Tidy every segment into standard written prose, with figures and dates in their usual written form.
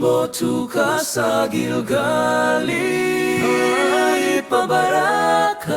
Wimbo tukasa Gilgali, pabaraka.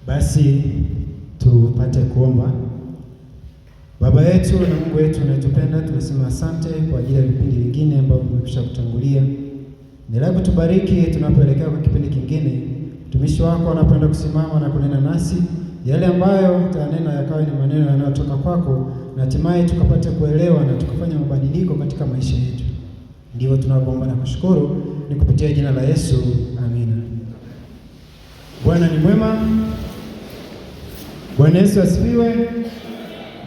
Basi tupate kuomba. Baba yetu na Mungu wetu unayetupenda, tunasema asante kwa ajili ya vipindi vingine ambavyo tumekwisha kutangulia. Endelea kutubariki tunapoelekea kwa kipindi kingine. Mtumishi wako anapoenda kusimama na kunena nasi, yale ambayo utanena yakawa ni maneno yanayotoka kwako, na hatimaye tukapate kuelewa na tukafanya mabadiliko katika maisha yetu. Ndivyo tunapoomba na kushukuru, ni kupitia jina la Yesu, amina. Bwana ni mwema. Bwana Yesu asifiwe.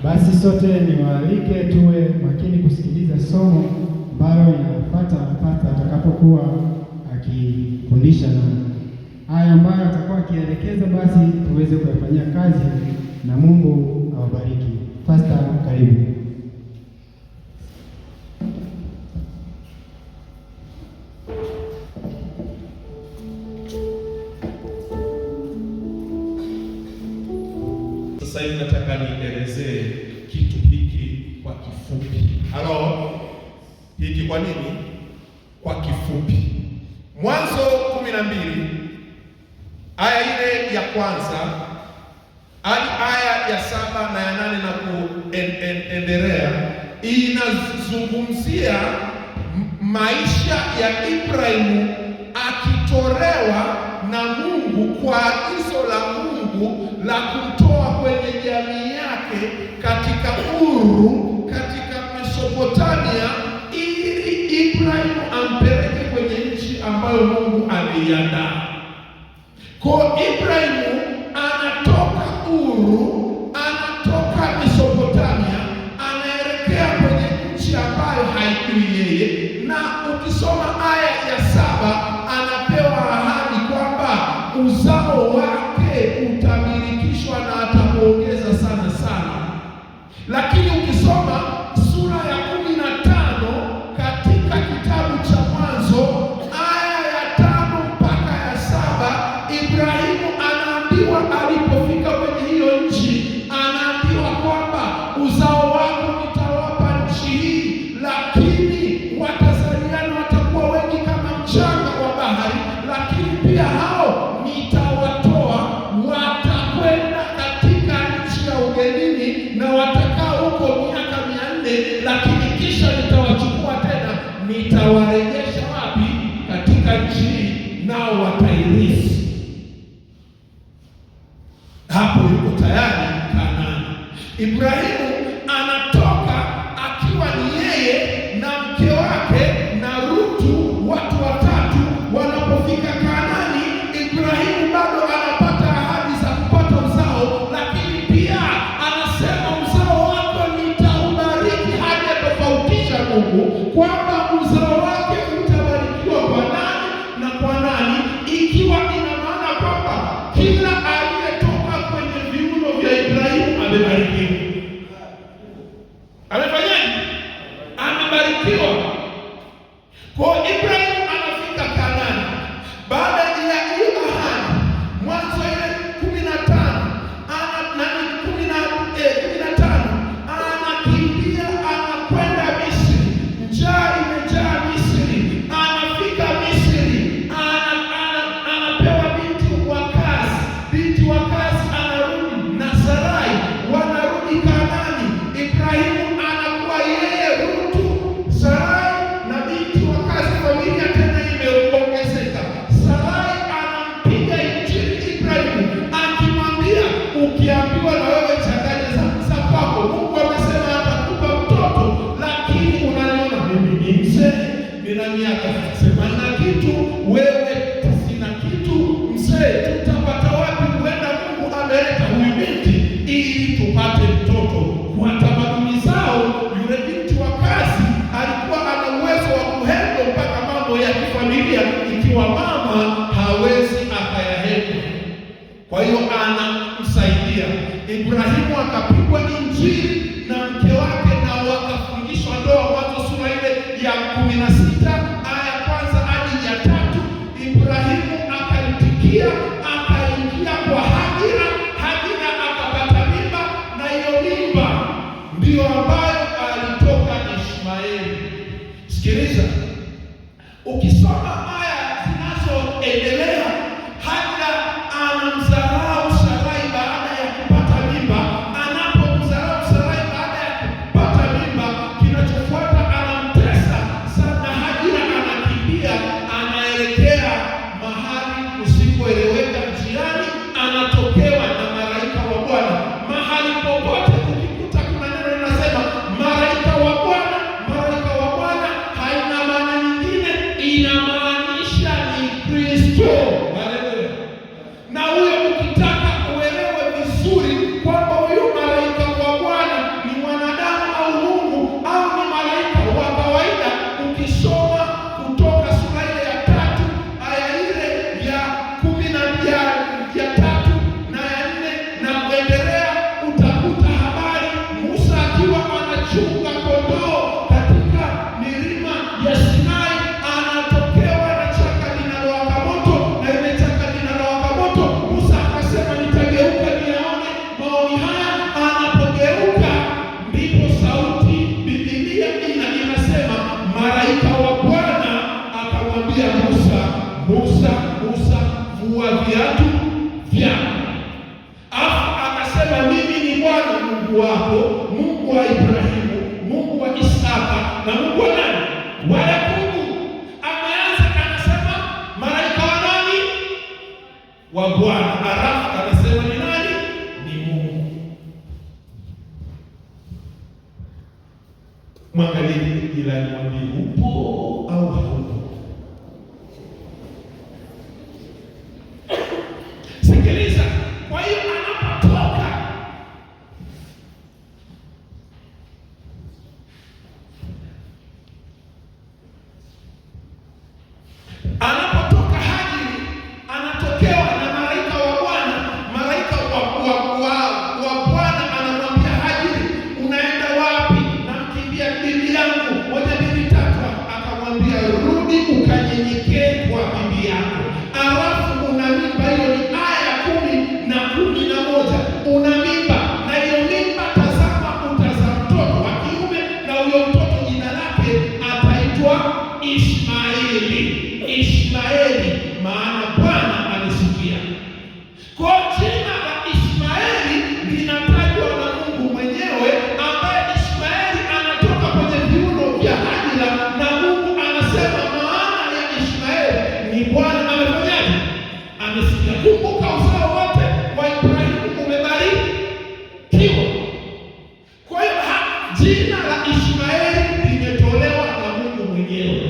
Basi sote niwaalike tuwe makini kusikiliza somo ambalo inafuata atakapokuwa akifundisha, na haya ambayo atakuwa akielekeza basi tuweze kuyafanyia kazi, na Mungu awabariki. Pastor, karibu. Sasa hivi nataka nielezee kitu hiki kwa kifupi. Halo, hiki kwa nini kwa kifupi? Mwanzo 12 aya ile ya kwanza hadi aya ya 7 na ya 8 na kuendelea inazungumzia maisha ya Ibrahimu akitolewa na Mungu kwa agizo la Mungu la kumtoa kwenye jamii yake katika Uru katika Mesopotamia, ili Ibrahimu ampeleke kwenye nchi ambayo Mungu aliandaa. Kwa Ibrahimu anatoka Uru, anatoka Mesopotamia, anaelekea kwenye nchi ambayo haijui yeye, na ukisoma aya ya 7 anapewa ahadi kwamba uzao wake utamilikishwa na atakuongeza sana sana. Lakini ukisoma sura ya 15 katika kitabu cha Mwanzo aya ya 5 mpaka ya 7, Ibrahimu anaambiwa alipofika kwenye hiyo nchi, anaambiwa kwamba uzao wako nitawapa nchi huko miaka 400, lakini kisha nitawachukua tena, nitawarejesha wapi? Katika nchi hii, nao watairithi. Hapo yuko tayari Kanaani. Ibrahimu anatoka akiwa ni yeye na mke wake na Rutu, watu watatu. Wanapofika Kanaani, Ibrahimu bado anapata ahadi za kupata uzao, lakini pia anasema uzao wako nitaubariki. Hajatofautisha Mungu kwamba uzao wake utabarikiwa kwa nani na kwa nani, ikiwa ina maana kwamba kila aliyetoka kwenye viuno vya Ibrahimu amebarikiwa. Amefanyaje? Amebarikiwa. Kwa Ibrahimu anafika Kanaani baada ya hiyo ahadi. Mwanzo ile 15 anakimbia, anakwenda Misri. Njaa imejaa Misri, anafika Misri, anapewa binti wa kazi. Binti wa kazi anarudi na Sarai, wanarudi Kanaani. Ibrahimu anakuwa yeye, Rutu, Sarai na binti wa kazi. Familia tena imeongezeka. Sarai anampiga injili Ibrahimu akimwambia, ukiambiwa na wewe changanya za kwako, Mungu amesema atakupa mtoto, lakini unaniona mimi ni mzee, nina miaka 80, wewe sina kitu, mzee, tutapata wapi? Huenda Mungu ameleta huyu binti ili tupate mtoto. Kwa tamaduni zao, yule binti wa kazi alikuwa ana uwezo wa kuhendo mpaka mambo ya kifamilia, ikiwa mama hawezi akayahendo. Kwa hiyo anamsaidia. Ibrahimu akapigwa injili na mke wake na wakafungishwa ndoa. Mwanzo sura ile ya 16 aya kwanza hadi ya 3. Ibrahimu akaitikia, akaingia kwa Hajira. Hajira akapata mimba, na hiyo mimba ndio ambayo alitoka Ishmaeli. Sikiliza, ukisoma aya zinazoendelea, Hajira anamdharau Sarai baada ya kupata mimba. Anapomdharau Sarai baada ya kupata mimba, kinachofuata anamtesa sana. Hajira anakimbia, anaelekea mahali usipoeleweka. Njiani anatokewa na malaika wa Bwana. Mahali popote ukikuta kuna neno linasema malaika wa Bwana, malaika wa Bwana, haina maana nyingine, inamaanisha ni Kristo. Haleluya! Na huyo, ukitaka uelewe vizuri kwamba huyo malaika wa Bwana ni mwanadamu au Mungu au ni malaika wa kawaida, ukisoma Kutoka sura ile ya 3 aya ile ya 13 na ya 4 na kuendelea, utakuta habari Musa akiwa anachunga kondoo katika milima ya Sinai, anatokewa na chaka linalowaka moto, na ile chaka linalowaka moto, Musa akasema nitageuka niyaone maoni haya. Anapogeuka ndipo sauti, Biblia inasema malaika wa Bwana akamwambia Musa, Musa, Musa, vua viatu vyako. Afu akasema mimi ni Bwana Mungu wako, Mungu wa Ibrahimu, Mungu wa Isaka na Mungu wa nani? Wa Yakobo. Ameanza anasema malaika wa nani? Wa Bwana. Alafu anasema ni nani? Ni Mungu. Mwangalie jirani, mwambie upo au haupo. Sikiliza. Kwa hiyo anapotoka Hajiri, anatokewa na malaika wa Bwana. Malaika wa Bwana anamwambia Hajiri, unaenda wapi? Namkimbia bibi yangu. 1, 2, 3. Akamwambia rudi ukanyenyekee kwa bibi yako. Alafu una mimba. Hiyo ni aya 10 na 11. Una mimba, na hiyo mimba, tazama, utazaa mtoto wa kiume, na huyo mtoto jina lake ataitwa Ishmaeli. Ishmaeli maana Bwana alisikia. Kwa jina la Ishmaeli linatajwa na Mungu mwenyewe, ambaye jina la Ishmaeli limetolewa na Mungu mwenyewe.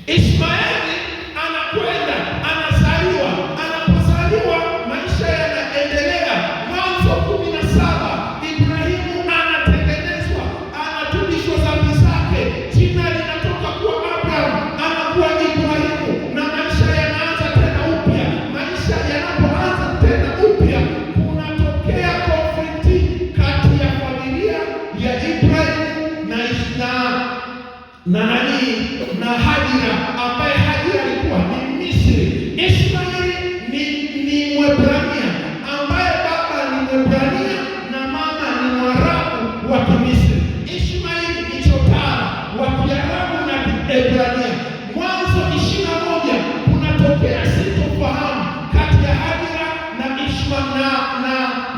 Ishmaeli anakwenda anazaliwa, anapozaliwa maisha yanaendelea. Mwanzo 17 Ibrahimu anatengenezwa, anatubishwa dhambi zake, jina linatoka kuwa Abraham anakuwa Ibrahimu, na maisha yanaanza tena upya. Maisha yanapoanza tena upya, kunatokea konflikti kati ya familia ya Ibrahimu na Hajira, ambaye Hajira alikuwa ni Misri. Ishmaeli ni Mwebrania, ambaye baba ni Mwebrania na mama ni Mwarabu wa Kimisri. Ishmaeli ni chotara wa Kiarabu na Kiebrania. Mwanzo 21 kunatokea sintofahamu kati ya Hajira na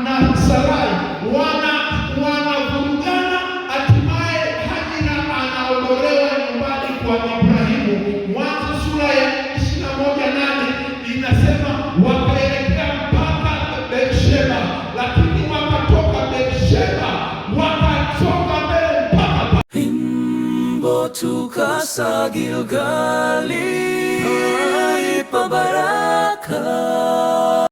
na Sarai, wanavurugana, hatimaye Hajira anaondolewa nyumbani kwa Ibrahimu. Mwanzo sura ya 21:8 inasema wakaelekea mpaka Beersheba, lakini wakatoka Beersheba wakasonga mbele mpaka Himbo tukasa Gilgali, pa baraka.